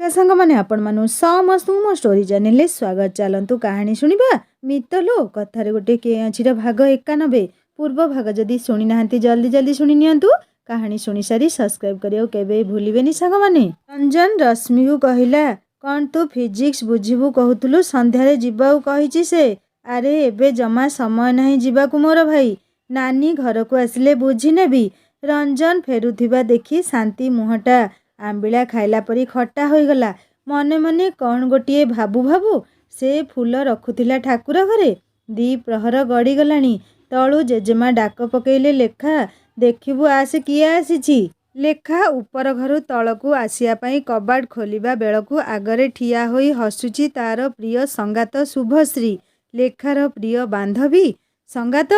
नमस्कार सांग मैंने आपण मानु समस्त मो स्टोरी चैनल स्वागत। चलतु कहानी शुणा मितलो कथार गोटे के अच्छी भाग 91 पूर्व भाग जदि शुणी ना जल्दी जल्दी शुणी नियंतु। कहानी शुणी सारी सब्सक्राइब करियो केबे भूलिबेनी सांग माने। रंजन रश्मि को कहला कौन तू फिजिक्स बुझिबु कहतुलु संध्यारे जीवाऊ कहिछि से। अरे एबे जमा समय नहीं जीवाकु मोर भाई, नानी घर को आसिले बुझी नेबी। रंजन फेरुथिबा देखी शांति मुहटा आंबिला खाइला परी खट्टा होइगला। मने मने कौन गोटे भाबु भाबु से फूल रखुथिला ठाकुर घरे। दी प्रहर गड़ी गलानी। तळु जेजेमा डाक पकेइले लेखा देखिबु आसे किए आसीछि। लेखा ऊपर घरु तळकु आसिया पई कबाड़ खोलिबा बेलकु आगरे ठिया होई हसुची तार प्रिय संगात शुभश्री, लेखार प्रिय बांधवी संगात,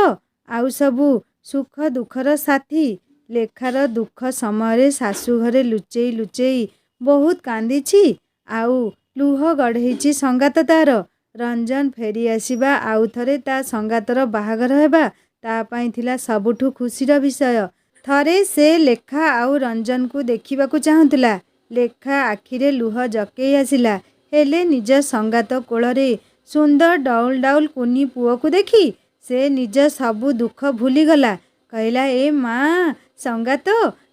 आउ सबु सुख दुखर साथी। लेखार दुख समय शाशु घरे लुचेई लुचेई बहुत कांदीछि, आउ लुह गढ़ेछि संगात तार। रंजन फेरी आसिबा आउ थरे ता संगातर बाहागर हेबा ता पई थिला सबुठु खुशीर विषय। थरे से लेखा आउ रंजन को देखिबाकु चाहुतिला। लेखा आखिरे लुह जकेई आसिला, हेले निज संगात कोଳରେ सुंदर डाउल डाउल कुनी पुओ को देखी से निज सबु दुख भूलीगला। कहला ए माँ संगात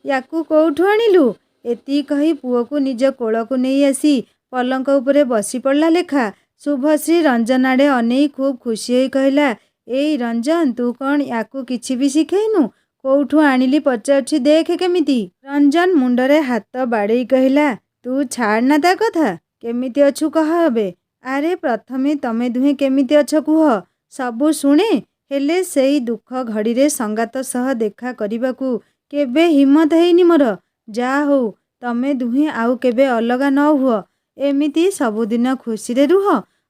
याकू कौठु आनिलु। एति कही पुओ को निज कोल को नहीं आसी पलंक उपरे बसी पड़ला लेखा। शुभश्री रंजन आड़े अनेई खूब खुशी होई कहला ए रंजन तू कौन याकू किछि भी शिखेइनु, कौठु आनिली पचारुछि देख केमिति। रंजन मुंडरे हाथ बाड़ेई कहला तू छाड़ ना ता कथा, केमिति अछु कह हबे। अरे प्रथमे तमे दुहे केमिति अछ कुह, सबु शुणे। हेले सेई दुख घड़ी रे संगात सह देखा करिबाकू केबे हिम्मत हेइनी मोर। जा हो तमे दुहे आउ केबे अलगा न हुओ, एमिति सबुदिन खुशी रे रुह।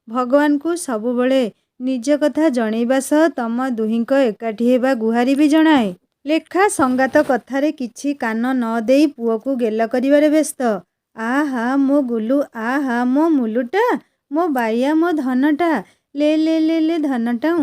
भगवान को सबु बळे निज कथा जणैबा सह तम दुहिंक एकाठी हेबा गुहारी भी जणाए। लेखा संगात कथारे किछि कान न देई पुओ को गेल करिबारे व्यस्त। आहा मो गुलु, आहा मो मुलुटा, मो बाइया, मो धनटा, ले ले ले ले धनटा,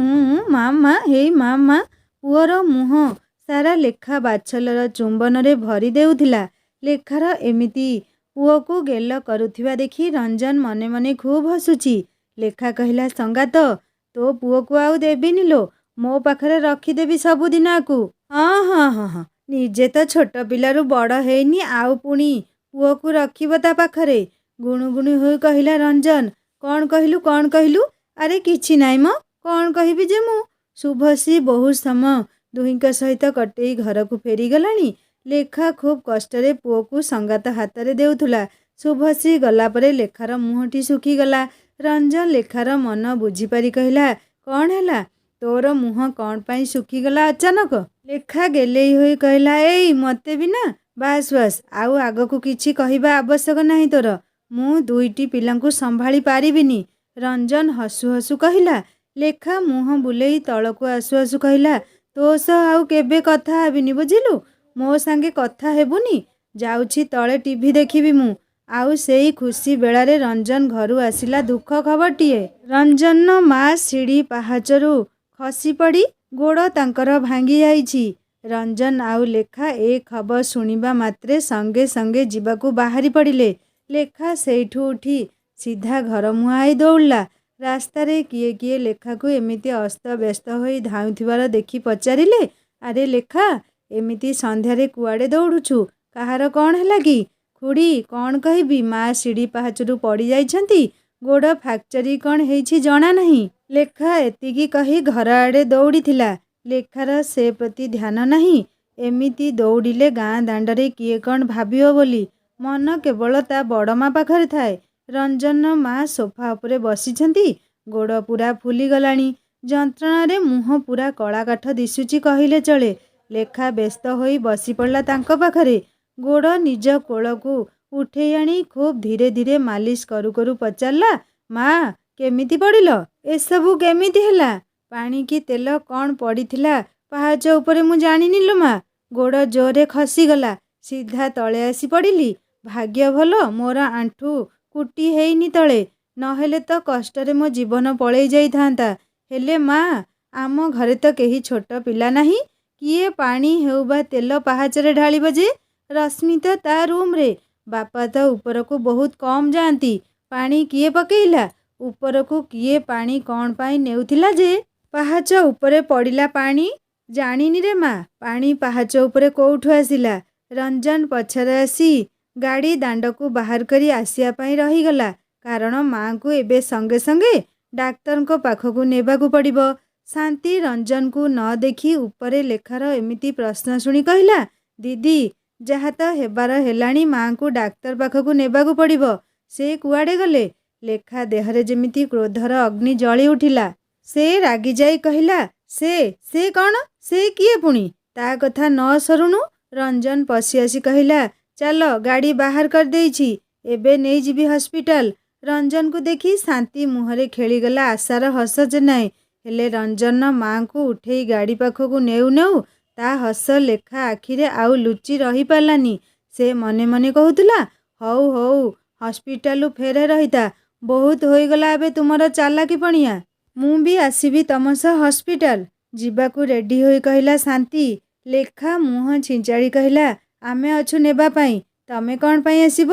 मामा हे मामा। पुओर मुह सारा लेखा बाछलर चुंबन रे भरी देउथिला। लेखार एमिति पुओ को गेल करुथिबा देखी रंजन मने मने खूब हसुची। लेखा कहला संगात तो पुओ को आउ देबिनी लो, मो पाखरे रखिदेबी सबुदिन आकू। हाँ हाँ हाँ हाँ निजे तो छोट पिलारू बड़ हेइनी आउ पुणी पुओ को रखिब ता पाखरे। गुणु गुणु होई कहला रंजन कौन कहलु कौन कहलु। अरे किछि नाई म कौन कहिबी जे मु। शुभश्री बहुत समय दुहिंक सहित कटेई घर को फेरी गलानी। लेखा खूब कष्टरे पुओ को संगात हाथ रे देउथुला। शुभश्री गला परे लेखार मुहटी सुखी गला। रंजन लेखार मन बुझी पारी कहला कौन हैला तोर मुह कौन पाई सुखी गला अचानक। लेखा गेलेई होई कहला एई मते भी ना बास बास आउ आगकू किछि कहिबा आवश्यक नहीं तोर, मु दुईटी पिलांकू संभाली पारिबिनी। रंजन हसु हसु कहला। लेखा मुह बुलेई तळकू आसु आसु कहला तो सह आउ केबे कथा हेबिनी बुझिलु, मो सांगे कथा हेबुनी, जाउछि तळे टीवी देखिबी मु। आउ सेई खुशी बेलारे रंजन घरु आसिला दुख खबरटिए। रंजन माँ सीढ़ी पहाचरू खसी पड़ी गोड़ तांकर भांगी जाइछि। रंजन आउ लेखा ए खबर शुणिबा मात्रे संगे संगे जीवाकू बाहरी पड़िले। लेखा सेठू उठी सीधा घर मुहाई दौड़ला। रास्तारे किए किए लेखा को एमिति अस्त व्यस्त होई धाउथिबार देखी पचारिले अरे लेखा एमिति संध्यारे कुआड़े दौड़ुछु, काहार कौन हैला कि। खुड़ी कौन कहिबी, माँ सीढ़ी पहाचरू पड़ी जाइछंती, गोड़ फ्रैक्चरी कौन हेइछि जना नहीं। लेखा एतिकी कही घर आड़े दौड़ीथिला। लेखार से प्रति ध्यान नहीं। एमिति दौड़िले गाँ दांडरे किए कौन भाबियो बोली मन केवल ता बड़ माँ पाखरे थाए। रंजन माँ सोफा उपरे बसिछंती, गोड़ पूरा फुली गलानी। जंत्रणा रे मुह पूरा कला काठ दिशुची कहिले चले। लेखा व्यस्त होई बसी पड़ला तांको पाखरे। गोड़ निज कोल को उठेई आनी खूब धीरे धीरे मालिश करू करू पचारला माँ केमिति पड़िल, एसबू केमिति हैला, पानी की तेल कौन पड़ीथिला पहाच उपरे मु जानिनी लो माँ। गोड़ जोरे खसीगला, सीधा तले आसी पड़िली। भाग्य भल मोर आंठू कुटी हेइनी तले, नहेले तो कष्टरे मो जीवन पळेई जाई थांता। हेले माँ आम घरे तो केही छोट पिला नहीं, किए पानी हेउ बा तेल पहाचरे ढालिब जे। रश्मि तो ता रूम रे ବାପା ତ ଉପରକୁ ବହୁତ କମ୍ ଯାଆନ୍ତି। ପାଣି କିଏ ପକେଇଲା? ଉପରକୁ କିଏ ପାଣି କ'ଣ ପାଇଁ ନେଉଥିଲା ଯେ? ପାହାଚ ଉପରେ ପଡ଼ିଲା ପାଣି। ଜାଣିନି ରେ ମା, ପାଣି ପାହାଚ ଉପରେ କୋଉଠୁ ଆସିଲା? ରଞ୍ଜନ ପଛରେ ଆସି ଗାଡ଼ି ଦାଣ୍ଡକୁ ବାହାର କରି ଆସିବା ପାଇଁ ରହିଗଲା। କାରଣ ମାଆଙ୍କୁ ଏବେ ସଙ୍ଗେ ସଙ୍ଗେ ଡାକ୍ତରଙ୍କ ପାଖକୁ ନେବାକୁ ପଡ଼ିବ। ଶାନ୍ତି ରଞ୍ଜନକୁ ନ ଦେଖି ଉପରେ ଲେଖାର ଏମିତି ପ୍ରଶ୍ନ ଶୁଣି କହିଲା, ଦିଦି, ଯାହା ତ ହେବାର ହେଲାଣି, ମାଆଙ୍କୁ ଡାକ୍ତର ପାଖକୁ ନେବାକୁ ପଡ଼ିବ। ସେ କୁଆଡ଼େ ଗଲେ? ଲେଖା ଦେହରେ ଯେମିତି କ୍ରୋଧର ଅଗ୍ନି ଜଳି ଉଠିଲା। ସେ ରାଗିଯାଇ କହିଲା, ସେ କ'ଣ? ସେ କିଏ ପୁଣି? ତା କଥା ନ ସରୁଣୁ। ରଞ୍ଜନ ପଶି ଆସି କହିଲା, ଚାଲ, ଗାଡ଼ି ବାହାର କରିଦେଇଛି, ଏବେ ନେଇଯିବି ହସ୍ପିଟାଲ। ରଞ୍ଜନକୁ ଦେଖି ଶାନ୍ତି ମୁହଁରେ ଖେଳିଗଲା ଆଶାର ହସ ଚେନାଏ। ହେଲେ ରଞ୍ଜନ ମାଆଙ୍କୁ ଉଠେଇ ଗାଡ଼ି ପାଖକୁ ନେଉ ନେଉ ତା ହସ ଲେଖା ଆଖିରେ ଆଉ ଲୁଚି ରହିପାରିଲାନି। ସେ ମନେ ମନେ କହୁଥିଲା, ହଉ ହଉ, ହସ୍ପିଟାଲରୁ ଫେରେ ରହିଥା। ବହୁତ ହୋଇଗଲା ଏବେ ତୁମର ଚାଲାକି ପଣିଆ। ମୁଁ ବି ଆସିବି ତମ ସହ ହସ୍ପିଟାଲ। ଯିବାକୁ ରେଡ଼ି ହୋଇ କହିଲା ଶାନ୍ତି। ଲେଖା ମୁହଁ ଛିଞ୍ଚାଡ଼ି କହିଲା, ଆମେ ଅଛୁ ନେବା ପାଇଁ, ତମେ କ'ଣ ପାଇଁ ଆସିବ?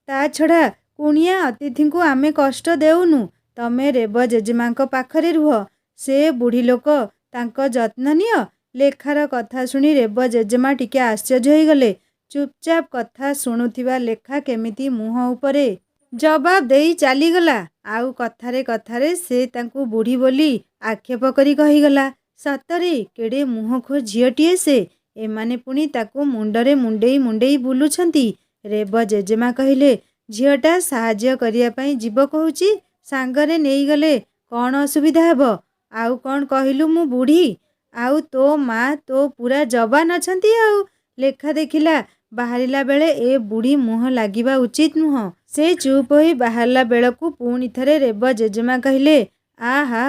ତା ଛଡ଼ା କୁଣିଆ ଅତିଥିଙ୍କୁ ଆମେ କଷ୍ଟ ଦେଉନୁ। ତମେ ରେବ ଜେଜେମାଙ୍କ ପାଖରେ ରୁହ। ସେ ବୁଢ଼ୀ ଲୋକ, ତାଙ୍କ ଯତ୍ନ ନିଅ। ଲେଖାର କଥା ଶୁଣି ରେବ ଜେଜେମା ଟିକେ ଆଶ୍ଚର୍ଯ୍ୟ ହୋଇଗଲେ। ଚୁପଚାପ କଥା ଶୁଣୁଥିବା ଲେଖା କେମିତି ମୁହଁ ଉପରେ ଜବାବ ଦେଇ ଚାଲିଗଲା। ଆଉ କଥାରେ କଥାରେ ସେ ତାଙ୍କୁ ବୁଢ଼ୀ ବୋଲି ଆକ୍ଷେପ କରି କହିଗଲା, ସତରେ କେଡ଼େ ମୁହଁଖୋର ଝିଅଟିଏ ସେ। ଏମାନେ ପୁଣି ତାକୁ ମୁଣ୍ଡରେ ମୁଣ୍ଡେଇ ମୁଣ୍ଡେଇ ବୁଲୁଛନ୍ତି। ରେବ ଜେଜେମା କହିଲେ, ଝିଅଟା ସାହାଯ୍ୟ କରିବା ପାଇଁ ଯିବ କହୁଛି, ସାଙ୍ଗରେ ନେଇଗଲେ କ'ଣ ଅସୁବିଧା ହେବ? ଆଉ କ'ଣ କହିଲୁ ମୁଁ ବୁଢ଼ୀ? ଆଉ ତୋ ମା ତ ପୁରା ଜବାନ ଅଛନ୍ତି ଆଉ। ଲେଖା ଦେଖିଲା ବାହାରିଲା ବେଳେ ଏ ବୁଢ଼ୀ ମୁହଁ ଲାଗିବା ଉଚିତ ନୁହଁ। ସେ ଚୁପ୍ ହୋଇ ବାହାରିଲା ବେଳକୁ ପୁଣି ଥରେ ରେବ ଜେଜେମା କହିଲେ, ଆହା,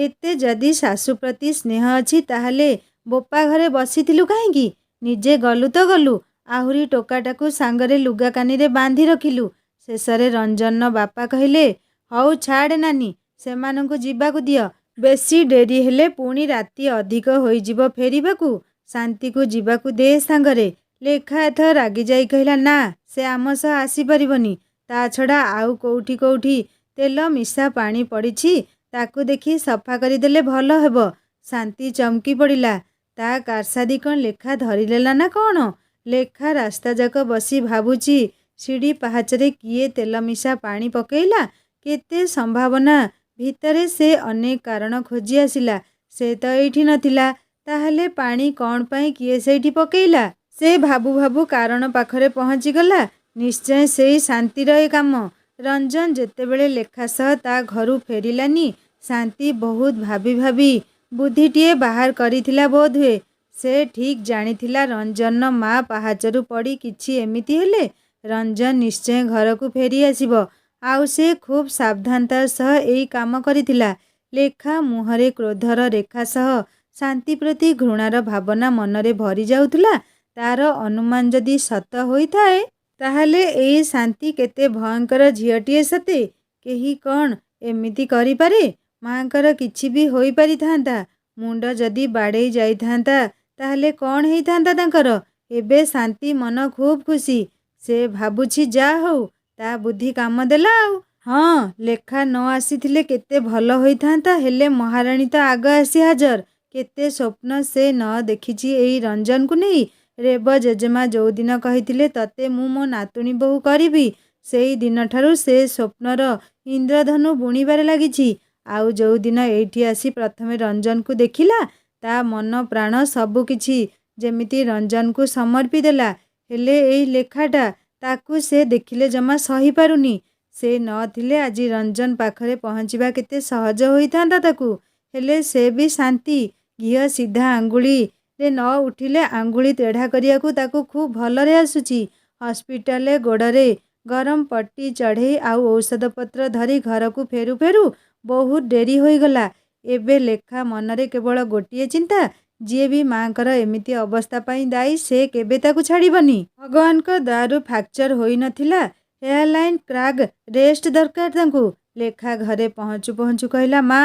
ଏତେ ଯଦି ଶାଶୁ ପ୍ରତି ସ୍ନେହ ଅଛି, ତାହେଲେ ବୋପା ଘରେ ବସିଥିଲୁ କାହିଁକି? ନିଜେ ଗଲୁ ତ ଗଲୁ, ଆହୁରି ଟୋକାଟାକୁ ସାଙ୍ଗରେ ଲୁଗା କାନିରେ ବାନ୍ଧି ରଖିଲୁ। ଶେଷରେ ରଞ୍ଜନର ବାପା କହିଲେ, ହଉ ଛାଡ଼ ନାନୀ, ସେମାନଙ୍କୁ ଯିବାକୁ ଦିଅ। ବେଶୀ ଡେରି ହେଲେ ପୁଣି ରାତି ଅଧିକ ହୋଇଯିବ ଫେରିବାକୁ। ଶାନ୍ତିକୁ ଯିବାକୁ ଦେ ସାଙ୍ଗରେ। ଲେଖା ଏଥର ରାଗିଯାଇ କହିଲା, ନା, ସେ ଆମ ସହ ଆସିପାରିବନି। ତା ଛଡ଼ା ଆଉ କୋଉଠି ତେଲ ମିଶା ପାଣି ପଡ଼ିଛି, ତାକୁ ଦେଖି ସଫା କରିଦେଲେ ଭଲ ହେବ। ଶାନ୍ତି ଚମକି ପଡ଼ିଲା। ତା କାରସାଦି କ'ଣ ଲେଖା ଧରିନେଲା ନା କ'ଣ? ଲେଖା ରାସ୍ତାଯାକ ବସି ଭାବୁଛି, ସିଡ଼ି ପାହାଚରେ କିଏ ତେଲ ମିଶା ପାଣି ପକେଇଲା? କେତେ ସମ୍ଭାବନା ଭିତରେ ସେ ଅନେକ କାରଣ ଖୋଜି ଆସିଲା। ସେ ତ ଏଇଠି ନଥିଲା, ତାହେଲେ ପାଣି କ'ଣ ପାଇଁ କିଏ ସେଇଠି ପକେଇଲା? ସେ ଭାବୁ ଭାବୁ କାରଣ ପାଖରେ ପହଞ୍ଚିଗଲା। ନିଶ୍ଚୟ ସେଇ ଶାନ୍ତିର ଏ କାମ। ରଞ୍ଜନ ଯେତେବେଳେ ଲେଖା ସହ ତା ଘରୁ ଫେରିଲାନି, ଶାନ୍ତି ବହୁତ ଭାବି ଭାବି ବୁଦ୍ଧିଟିଏ ବାହାର କରିଥିଲା ବୋଧହୁଏ। ସେ ଠିକ୍ ଜାଣିଥିଲା ରଞ୍ଜନର ମା ପାହାଚରୁ ପଡ଼ି କିଛି ଏମିତି ହେଲେ ରଞ୍ଜନ ନିଶ୍ଚୟ ଘରକୁ ଫେରି ଆସିବ। ଆଉ ସେ ଖୁବ୍ ସାବଧାନତାର ସହ ଏଇ କାମ କରିଥିଲା। ଲେଖା ମୁହଁରେ କ୍ରୋଧର ରେଖା ସହ ଶାନ୍ତି ପ୍ରତି ଘୃଣାର ଭାବନା ମନରେ ଭରି ଯାଉଥିଲା। ତାର ଅନୁମାନ ଯଦି ସତ ହୋଇଥାଏ, ତାହେଲେ ଏଇ ଶାନ୍ତି କେତେ ଭୟଙ୍କର ଝିଅଟିଏ ସତେ। କେହି କ'ଣ ଏମିତି କରିପାରେ? ମାଙ୍କର କିଛି ବି ହୋଇପାରିଥାନ୍ତା। ମୁଣ୍ଡ ଯଦି ବାଡ଼େଇ ଯାଇଥାନ୍ତା, ତାହେଲେ କ'ଣ ହେଇଥାନ୍ତା ତାଙ୍କର? ଏବେ ଶାନ୍ତି ମନ ଖୁବ୍ ଖୁସି। ସେ ଭାବୁଛି, ଯା ହଉ, ତା ବୁଦ୍ଧି କାମ ଦେଲା ଆଉ। ହଁ, ଲେଖା ନ ଆସିଥିଲେ କେତେ ଭଲ ହୋଇଥାନ୍ତା। ହେଲେ ମହାରାଣୀ ତ ଆଗ ଆସି ହାଜର। କେତେ ସ୍ୱପ୍ନ ସେ ନ ଦେଖିଛି ଏଇ ରଞ୍ଜନକୁ ନେଇ। ରେବ ଜେଜେମା ଯୋଉଦିନ କହିଥିଲେ, ତତେ ମୁଁ ମୋ ନାତୁଣୀ ବୋହୂ କରିବି, ସେଇ ଦିନଠାରୁ ସେ ସ୍ୱପ୍ନର ଇନ୍ଦ୍ରଧନୁ ବୁଣିବାରେ ଲାଗିଛି। ଆଉ ଯୋଉଦିନ ଏଇଠି ଆସି ପ୍ରଥମେ ରଞ୍ଜନକୁ ଦେଖିଲା, ତା ମନ ପ୍ରାଣ ସବୁ କିଛି ଯେମିତି ରଞ୍ଜନକୁ ସମର୍ପି ଦେଲା। ହେଲେ ଏଇ ଲେଖାଟା, ତାକୁ ସେ ଦେଖିଲେ ଜମା ସହିପାରୁନି। ସେ ନଥିଲେ ଆଜି ରଞ୍ଜନ ପାଖରେ ପହଞ୍ଚିବା କେତେ ସହଜ ହୋଇଥାନ୍ତା ତାକୁ। ହେଲେ ସେ ବି ଶାନ୍ତି। ଘିଅ ସିଧା ଆଙ୍ଗୁଳିରେ ନ ଉଠିଲେ ଆଙ୍ଗୁଳି ତେଢ଼ା କରିବାକୁ ତାକୁ ଖୁବ୍ ଭଲରେ ଆସୁଛି। ହସ୍ପିଟାଲରେ ଗୋଡ଼ରେ ଗରମ ପଟି ଚଢ଼େଇ ଆଉ ଔଷଧପତ୍ର ଧରି ଘରକୁ ଫେରୁ ଫେରୁ ବହୁତ ଡେରି ହୋଇଗଲା। ଏବେ ଲେଖା ମନରେ କେବଳ ଗୋଟିଏ ଚିନ୍ତା, ଯିଏ ବି ମାଙ୍କର ଏମିତି ଅବସ୍ଥା ପାଇଁ ଦାୟୀ, ସେ କେବେ ତାକୁ ଛାଡ଼ିବନି। ଭଗବାନଙ୍କ ଦୟାରୁ ଫ୍ରାକ୍ଚର ହୋଇନଥିଲା, ହେୟାରଲାଇନ୍ କ୍ରାକ୍, ରେଷ୍ଟ ଦରକାର ତାଙ୍କୁ। ଲେଖା ଘରେ ପହଞ୍ଚୁ ପହଞ୍ଚୁ କହିଲା, ମା,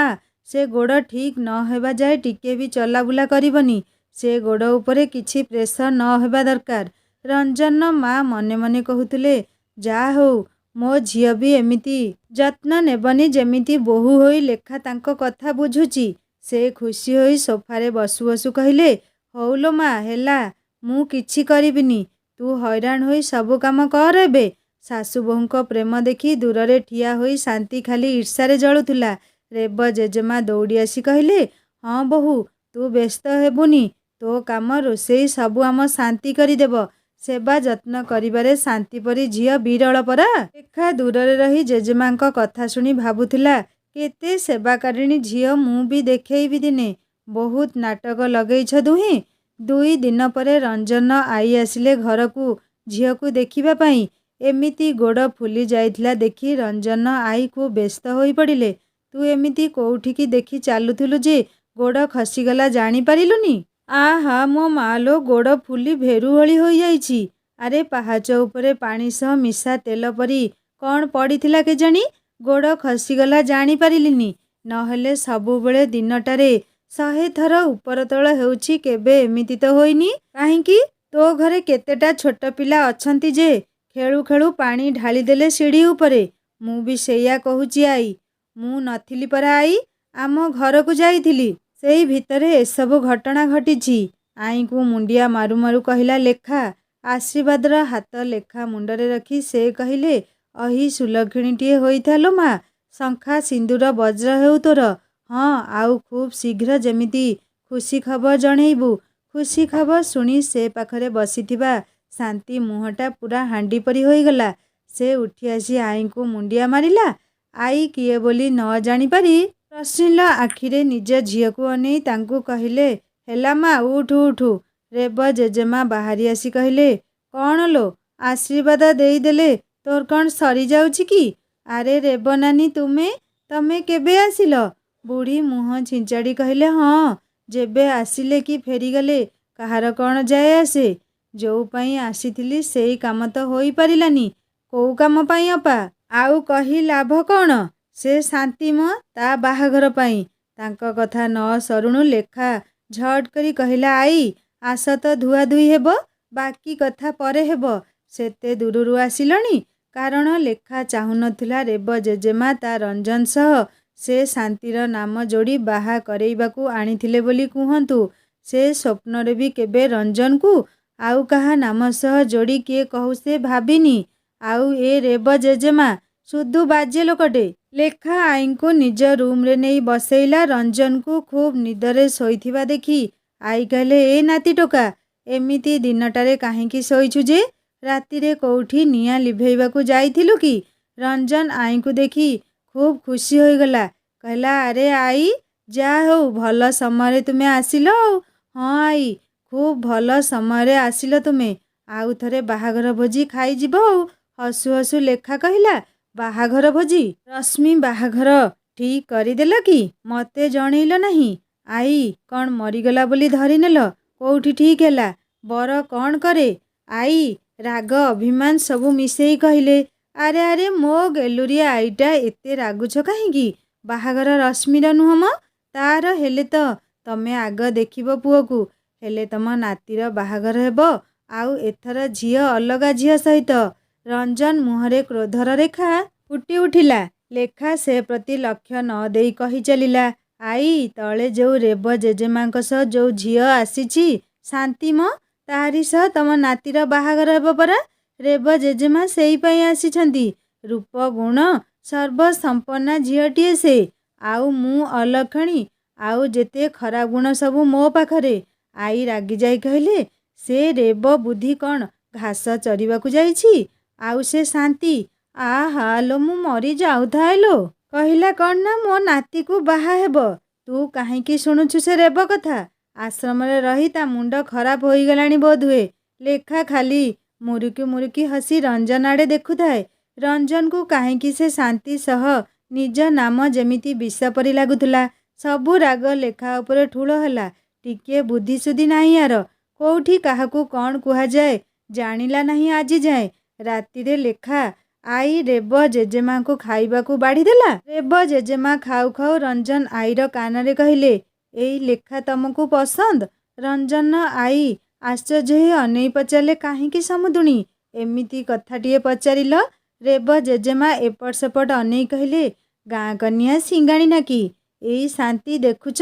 ସେ ଗୋଡ଼ ଠିକ୍ ନ ହେବା ଯାଏ ଟିକେ ବି ଚଲାବୁଲା କରିବନି। ସେ ଗୋଡ଼ ଉପରେ କିଛି ପ୍ରେସର ନ ହେବା ଦରକାର। ରଞ୍ଜନର ମା ମନେ ମନେ କହୁଥିଲେ, ଯା ହଉ ମୋ ଝିଅ ବି ଏମିତି ଯତ୍ନ ନେବନି ଯେମିତି ବୋହୂ ହୋଇ ଲେଖା ତାଙ୍କ କଥା ବୁଝୁଛି। ସେ ଖୁସି ହୋଇ ସୋଫାରେ ବସୁ ବସୁ କହିଲେ, ହଉ ଲୋ ମା, ହେଲା, ମୁଁ କିଛି କରିବିନି, ତୁ ହଇରାଣ ହୋଇ ସବୁ କାମ କର ଏବେ। ଶାଶୁ ବୋହୂଙ୍କ ପ୍ରେମ ଦେଖି ଦୂରରେ ଠିଆ ହୋଇ ଶାନ୍ତି ଖାଲି ଈର୍ଷାରେ ଜଳୁଥିଲା। ରେବ ଜେଜେମା ଦୌଡ଼ି ଆସି କହିଲେ, ହଁ ବୋହୂ, ତୁ ବ୍ୟସ୍ତ ହେବୁନି, ତୋ କାମ ରୋଷେଇ ସବୁ ଆମ ଶାନ୍ତି କରିଦେବ। ସେବା ଯତ୍ନ କରିବାରେ ଶାନ୍ତି ପରି ଝିଅ ବିରଳ ପରା। ଲେଖା ଦୂରରେ ରହି ଜେଜେମାଙ୍କ କଥା ଶୁଣି ଭାବୁଥିଲା, କେତେ ସେବାକାରିଣୀ ଝିଅ ମୁଁ ବି ଦେଖେଇବି ଦିନେ। ବହୁତ ନାଟକ ଲଗେଇଛ ଦୁହେଁ। 2 ଦିନ ପରେ ରଞ୍ଜନ ଆଈ ଆସିଲେ ଘରକୁ ଝିଅକୁ ଦେଖିବା ପାଇଁ। ଏମିତି ଗୋଡ଼ ଫୁଲି ଯାଇଥିଲା ଦେଖି ରଞ୍ଜନ ଆଈ ଖୁବ୍ ବ୍ୟସ୍ତ ହୋଇ ପଡ଼ିଲେ। ତୁ ଏମିତି କୋଉଠିକି ଦେଖି ଚାଲୁଥିଲୁ ଯେ ଗୋଡ଼ ଖସିଗଲା ଜାଣିପାରିଲୁନି? ଆହା ମୋ ମାଲୋ, ଗୋଡ଼ ଫୁଲି ଭେରୁ ଭଳି ହୋଇଯାଇଛି। ଆରେ ପାହାଚ ଉପରେ ପାଣି ସହ ମିଶା ତେଲ ପରି କ'ଣ ପଡ଼ିଥିଲା କେଜାଣି, ଗୋଡ଼ ଖସିଗଲା ଜାଣିପାରିଲିନି। ନହେଲେ ସବୁବେଳେ ଦିନଟାରେ 100 ଥର ଉପର ତଳ ହେଉଛି, କେବେ ଏମିତି ତ ହୋଇନି। କାହିଁକି? ତୋ ଘରେ କେତେଟା ଛୋଟ ପିଲା ଅଛନ୍ତି ଯେ ଖେଳୁ ଖେଳୁ ପାଣି ଢାଳିଦେଲେ ସିଡ଼ି ଉପରେ। ମୁଁ ବି ସେଇଆ କହୁଛି ଆଈ। ମୁଁ ନଥିଲି ପରା ଆଈ, ଆମ ଘରକୁ ଯାଇଥିଲି। ସେଇ ଭିତରେ ଏସବୁ ଘଟଣା ଘଟିଛି। ଆଈଙ୍କୁ ମୁଣ୍ଡିଆ ମାରୁ ମାରୁ କହିଲା ଲେଖା। ଆଶୀର୍ବାଦର ହାତ ଲେଖା ମୁଣ୍ଡରେ ରଖି ସେ କହିଲେ, ଅହି ସୁଲକ୍ଷଣୀଟିଏ ହୋଇଥା ଲୋ ମା, ଶଙ୍ଖା ସିନ୍ଦୁର ବଜ୍ର ହେଉ ତୋର। ହଁ, ଆଉ ଖୁବ୍ ଶୀଘ୍ର ଯେମିତି ଖୁସି ଖବର ଜଣେଇବୁ। ଖୁସି ଖବର ଶୁଣି ସେ ପାଖରେ ବସିଥିବା ଶାନ୍ତି ମୁହଁଟା ପୁରା ହାଣ୍ଡି ପରି ହୋଇଗଲା। ସେ ଉଠି ଆସି ଆଈଙ୍କୁ ମୁଣ୍ଡିଆ ମାରିଲା। ଆଈ କିଏ ବୋଲି ନ ଜାଣିପାରି ପ୍ରଶ୍ନିଲ ଆଖିରେ ନିଜ ଝିଅକୁ ଅନେଇ ତାଙ୍କୁ କହିଲେ, ହେଲା ମା, ଉଠୁ ଉଠୁ। ରେବ ଜେଜେମା ବାହାରି ଆସି କହିଲେ, କ'ଣ ଲୋ, ଆଶୀର୍ବାଦ ଦେଇଦେଲେ ତୋର କ'ଣ ସରିଯାଉଛି କି? ଆରେ ରେବ ନାନୀ, ତମେ କେବେ ଆସିଲ? ବୁଢ଼ୀ ମୁହଁ ଛିଞ୍ଚାଡ଼ି କହିଲେ, ହଁ, ଯେବେ ଆସିଲେ କି ଫେରିଗଲେ କାହାର କ'ଣ ଯାଏ ଆସେ। ଯୋଉ ପାଇଁ ଆସିଥିଲି ସେଇ କାମ ତ ହୋଇପାରିଲାନି। କୋଉ କାମ ପାଇଁ ଅପା? ଆଉ କହି ଲାଭ କ'ଣ? ସେ ଶାନ୍ତି ମ, ତା ବାହାଘର ପାଇଁ। ତାଙ୍କ କଥା ନ ସରୁଣୁ ଲେଖା ଝଟ୍ କରି କହିଲା, ଆଈ ଆସ ତ ଧୁଆଧୁଇ ହେବ, ବାକି କଥା ପରେ ହେବ। ସେତେ ଦୂରରୁ ଆସିଲଣି? କାରଣ ଲେଖା ଚାହୁଁନଥିଲା ରେବ ଜେଜେମା ତା ରଞ୍ଜନ ସହ ସେ ଶାନ୍ତିର ନାମ ଯୋଡ଼ି ବାହା କରେଇବାକୁ ଆଣିଥିଲେ ବୋଲି କୁହନ୍ତୁ। ସେ ସ୍ୱପ୍ନରେ ବି କେବେ ରଞ୍ଜନକୁ ଆଉ କାହା ନାମ ସହ ଯୋଡ଼ି କିଏ କହୁ ସେ ଭାବିନି। ଆଉ ଏ ରେବ ଜେଜେମା ସୁଧୁ ବାଜେ ଲୋକଟେ। ଲେଖା ଆଈଙ୍କୁ ନିଜ ରୁମ୍ରେ ନେଇ ବସେଇଲା। ରଞ୍ଜନକୁ ଖୁବ୍ ନିଦରେ ଶୋଇଥିବା ଦେଖି ଆଈ କହିଲେ, ଏ ନାତି ଟୋକା, ଏମିତି ଦିନଟାରେ କାହିଁକି ଶୋଇଛୁ ଯେ? ରାତିରେ କୋଉଠି ନିଆଁ ଲିଭେଇବାକୁ ଯାଇଥିଲୁ କି? ରଞ୍ଜନ ଆଈଙ୍କୁ ଦେଖି ଖୁବ୍ ଖୁସି ହୋଇଗଲା। କହିଲା, ଆରେ ଆଈ, ଯା ହଉ ଭଲ ସମୟରେ ତୁମେ ଆସିଲ ଆଉ। ହଁ ଆଈ, ଖୁବ୍ ଭଲ ସମୟରେ ଆସିଲ ତୁମେ। ଆଉ ଥରେ ବାହାଘର ଭୋଜି ଖାଇଯିବ ଆଉ। ହସୁ ହସୁ ଲେଖା କହିଲା, ବାହାଘର ଭୋଜି? ରଶ୍ମି ବାହାଘର ଠିକ୍ କରିଦେଲ କି? ମତେ ଜଣେଇଲ ନାହିଁ? ଆଈ କ'ଣ ମରିଗଲା ବୋଲି ଧରିନେଲ? କୋଉଠି ଠିକ୍ ହେଲା? ବର କ'ଣ କରେ? ଆଈ ରାଗ ଅଭିମାନ ସବୁ ମିଶେଇ କହିଲେ, ଆରେ ଆରେ ମୋ ଗେଲୁରିଆ ଆଈଟା, ଏତେ ରାଗୁଛ କାହିଁକି? ବାହାଘର ରଶ୍ମିର ନୁହଁ ମ, ତାର ହେଲେ ତ ତମେ ଆଗ ଦେଖିବ ପୁଅକୁ। ହେଲେ ତମ ନାତିର ବାହାଘର ହେବ। ଆଉ ଏଥର ଝିଅ ଅଲଗା ଝିଅ ସହିତ। ରଞ୍ଜନ ମୁହଁରେ କ୍ରୋଧର ରେଖା ଫୁଟି ଉଠିଲା। ଲେଖା ସେ ପ୍ରତି ଲକ୍ଷ୍ୟ ନ ଦେଇ କହି ଚାଲିଲା, ଆଈ ତଳେ ଯୋଉ ରେବ ଜେଜେମାଙ୍କ ସହ ଯୋଉ ଝିଅ ଆସିଛି ଶାନ୍ତି ମ, ତାହାରି ସହ ତମ ନାତିର ବାହାଘର ହେବ ପରା। ରେବ ଜେଜେମା ସେଇ ପାଇଁ ଆସିଛନ୍ତି। ରୂପ ଗୁଣ ସର୍ବସମ୍ପନ୍ନା ଝିଅଟିଏ ସେ। ଆଉ ମୁଁ ଅଲକ୍ଷଣୀ, ଆଉ ଯେତେ ଖରାପ ଗୁଣ ସବୁ ମୋ ପାଖରେ। ଆଈ ରାଗିଯାଇ କହିଲେ, ସେ ରେବ ବୁଦ୍ଧି କ'ଣ ଘାସ ଚରିବାକୁ ଯାଇଛି? ଆଉ ସେ ଶାନ୍ତି, ଆହା ଲୋ, ମୁଁ ମରି ଯାଉଥାଏ ଲୋ। କହିଲା କ'ଣ ନା ମୋ ନାତିକୁ ବାହା ହେବ। ତୁ କାହିଁକି ଶୁଣୁଛୁ ସେ ରେବ କଥା? ଆଶ୍ରମରେ ରହି ତା ମୁଣ୍ଡ ଖରାପ ହୋଇଗଲାଣି ବୋଧହୁଏ। ଲେଖା ଖାଲି ମୁରୁକି ମୁରୁକି ହସି ରଞ୍ଜନ ଆଡ଼େ ଦେଖୁଥାଏ। ରଞ୍ଜନକୁ କାହିଁକି ସେ ଶାନ୍ତି ସହ ନିଜ ନାମ ଯେମିତି ବିଷ ପରି ଲାଗୁଥିଲା। ସବୁ ରାଗ ଲେଖା ଉପରେ ଠୁଳ ହେଲା। ଟିକିଏ ବୁଦ୍ଧିସୁଦ୍ଧି ନାହିଁ ୟାର। କୋଉଠି କାହାକୁ କ'ଣ କୁହାଯାଏ ଜାଣିଲା ନାହିଁ ଆଜି ଯାଏଁ। ରାତିରେ ଲେଖା ଆଈ ରେବ ଜେଜେମାଙ୍କୁ ଖାଇବାକୁ ବାଢ଼ିଦେଲା। ରେବ ଜେଜେମା ଖାଉ ଖାଉ ରଞ୍ଜନ ଆଈର କାନରେ କହିଲେ, ଏଇ ଲେଖା ତମକୁ ପସନ୍ଦ? ରଞ୍ଜନ ଆଈ ଆଶ୍ଚର୍ଯ୍ୟ ହୋଇ ଅନେଇ ପଚାରିଲେ, କାହିଁକି ସମୁଦୁଣୀ? ଏମିତି କଥାଟିଏ ପଚାରିଲ? ରେବ ଜେଜେମା ଏପଟ ସେପଟ ଅନେଇ କହିଲେ, ଗାଁ କନିଆ ସିଙ୍ଗାଣି ନାକି, ଏଇ ଶାନ୍ତି ଦେଖୁଛ,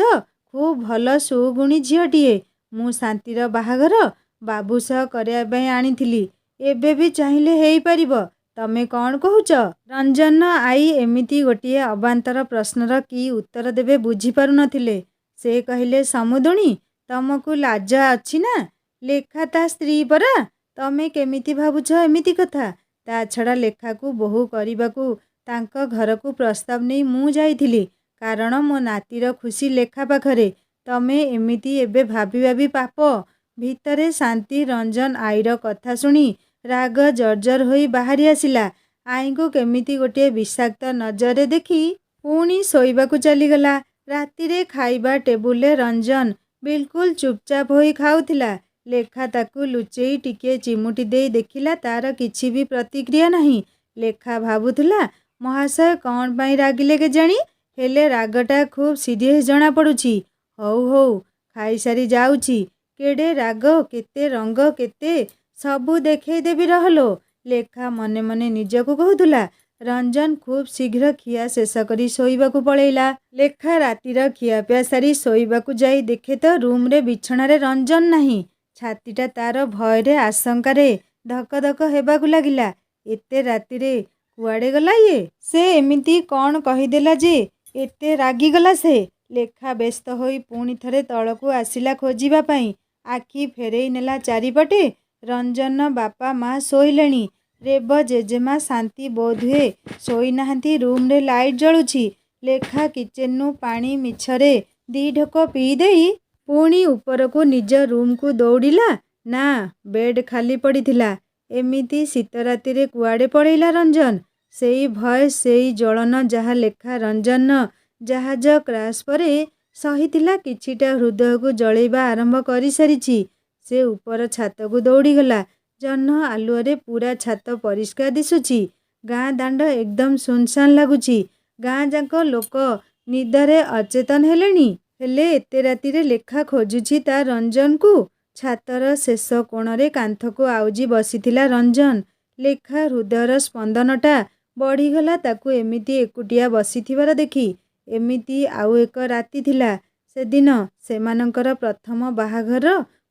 ଖୁବ୍ ଭଲ ସୁଗୁଣୀ ଝିଅଟିଏ। ମୁଁ ଶାନ୍ତିର ବାହାଘର ବାବୁ ସହ କରିବା ପାଇଁ ଆଣିଥିଲି। ଏବେ ବି ଚାହିଁଲେ ହେଇପାରିବ। ତମେ କ'ଣ କହୁଛ? ରଞ୍ଜନ ଆଈ ଏମିତି ଗୋଟିଏ ଅବାନ୍ତର ପ୍ରଶ୍ନର କି ଉତ୍ତର ଦେବେ ବୁଝିପାରୁନଥିଲେ। ସେ କହିଲେ, ସମୁଦୁଣୀ, ତମକୁ ଲାଜ ଅଛି ନା? ଲେଖା ତା ସ୍ତ୍ରୀ ପରା। ତମେ କେମିତି ଭାବୁଛ ଏମିତି କଥା? ତା ଛଡ଼ା ଲେଖାକୁ ବୋହୂ କରିବାକୁ ତାଙ୍କ ଘରକୁ ପ୍ରସ୍ତାବ ନେଇ ମୁଁ ଯାଇଥିଲି, କାରଣ ମୋ ନାତିର ଖୁସି ଲେଖା ପାଖରେ। ତମେ ଏମିତି ଏବେ ଭାବି ଭାବି ପାପ। ଭିତରେ ଶାନ୍ତି ରଞ୍ଜନ ଆଈର କଥା ଶୁଣି ରାଗ ଜର୍ଜର ହୋଇ ବାହାରି ଆସିଲା। ଆଈଙ୍କୁ କେମିତି ଗୋଟିଏ ବିଷାକ୍ତ ନଜରରେ ଦେଖି ପୁଣି ଶୋଇବାକୁ ଚାଲିଗଲା। ରାତିରେ ଖାଇବା ଟେବୁଲରେ ରଞ୍ଜନ ବିଲକୁଲ ଚୁପଚାପ ହୋଇ ଖାଉଥିଲା। ଲେଖା ତାକୁ ଲୁଚେଇ ଟିକିଏ ଚିମୁଟି ଦେଇ ଦେଖିଲା ତାର କିଛି ବି ପ୍ରତିକ୍ରିୟା ନାହିଁ। ଲେଖା ଭାବୁଥିଲା, ମହାଶୟ କ'ଣ ପାଇଁ ରାଗିଲେ କେଜାଣି, ହେଲେ ରାଗଟା ଖୁବ୍ ସିରିୟସ୍ ଜଣାପଡ଼ୁଛି। ହଉ ହଉ, ଖାଇସାରି ଯାଉଛି। କେଡ଼େ ରାଗ, କେତେ ରଙ୍ଗ, କେତେ ସବୁ ଦେଖେଇ ଦେବି ରହଲୋ, ଲେଖା ମନେ ମନେ ନିଜକୁ କହୁଥିଲା। ରଞ୍ଜନ ଖୁବ୍ ଶୀଘ୍ର ଖିଆ ଶେଷ କରି ଶୋଇବାକୁ ପଳେଇଲା। ଲେଖା ରାତିର ଖିଆପିଆ ସାରି ଶୋଇବାକୁ ଯାଇ ଦେଖେ ତ ରୁମ୍ରେ ବିଛଣାରେ ରଞ୍ଜନ ନାହିଁ। ଛାତିଟା ତାର ଭୟରେ ଆଶଙ୍କାରେ ଧକ ଧକ ହେବାକୁ ଲାଗିଲା। ଏତେ ରାତିରେ କୁଆଡ଼େ ଗଲା ଇଏ? ସେ ଏମିତି କ'ଣ କହିଦେଲା ଯେ ଏତେ ରାଗିଗଲା ସେ? ଲେଖା ବ୍ୟସ୍ତ ହୋଇ ପୁଣି ଥରେ ତଳକୁ ଆସିଲା ଖୋଜିବା ପାଇଁ। ଆଖି ଫେରେଇ ନେଲା ଚାରିପଟେ। ରଞ୍ଜନ ବାପା ମା ଶୋଇଲେଣି। ରେବ ଜେଜେମା ଶାନ୍ତି ବୋଧହୁଏ ଶୋଇନାହାନ୍ତି। ରୁମ୍ରେ ଲାଇଟ୍ ଜଳୁଛି। ଲେଖା କିଚେନ୍ରୁ ପାଣି ମିଛରେ 2 ଢୋକ ପିଇ ଦେଇ ପୁଣି ଉପରକୁ ନିଜ ରୁମ୍କୁ ଦୌଡ଼ିଲା। ନା, ବେଡ୍ ଖାଲି ପଡ଼ିଥିଲା। ଏମିତି ଶୀତ ରାତିରେ କୁଆଡ଼େ ପଳେଇଲା ରଞ୍ଜନ? ସେଇ ଭୟ, ସେଇ ଜ୍ୱଳନ ଯାହା ଲେଖା ରଞ୍ଜନ ଜାହାଜ କ୍ରାସ୍ ପରେ ସହିଥିଲା, କିଛିଟା ହୃଦୟକୁ ଜଳେଇବା ଆରମ୍ଭ କରିସାରିଛି। ସେ ଉପର ଛାତକୁ ଦୌଡ଼ିଗଲା। ଜହ୍ନ ଆଲୁଅରେ ପୂରା ଛାତ ପରିଷ୍କାର ଦିଶୁଛି। ଗାଁ ଦାଣ୍ଡ ଏକଦମ୍ ସୁନସାନ୍ ଲାଗୁଛି। ଗାଁ ଯାକ ଲୋକ ନିଦରେ ଅଚେତନ ହେଲେଣି। ହେଲେ ଏତେ ରାତିରେ ଲେଖା ଖୋଜୁଛି ତା ରଞ୍ଜନକୁ। ଛାତର ଶେଷ କୋଣରେ କାନ୍ଥକୁ ଆଉଜି ବସିଥିଲା ରଞ୍ଜନ। ଲେଖା ହୃଦୟର ସ୍ପନ୍ଦନଟା ବଢ଼ିଗଲା ତାକୁ ଏମିତି ଏକୁଟିଆ ବସିଥିବାର ଦେଖି। ଏମିତି ଆଉ ଏକ ରାତି ଥିଲା ସେଦିନ, ସେମାନଙ୍କର ପ୍ରଥମ ବାହାଘର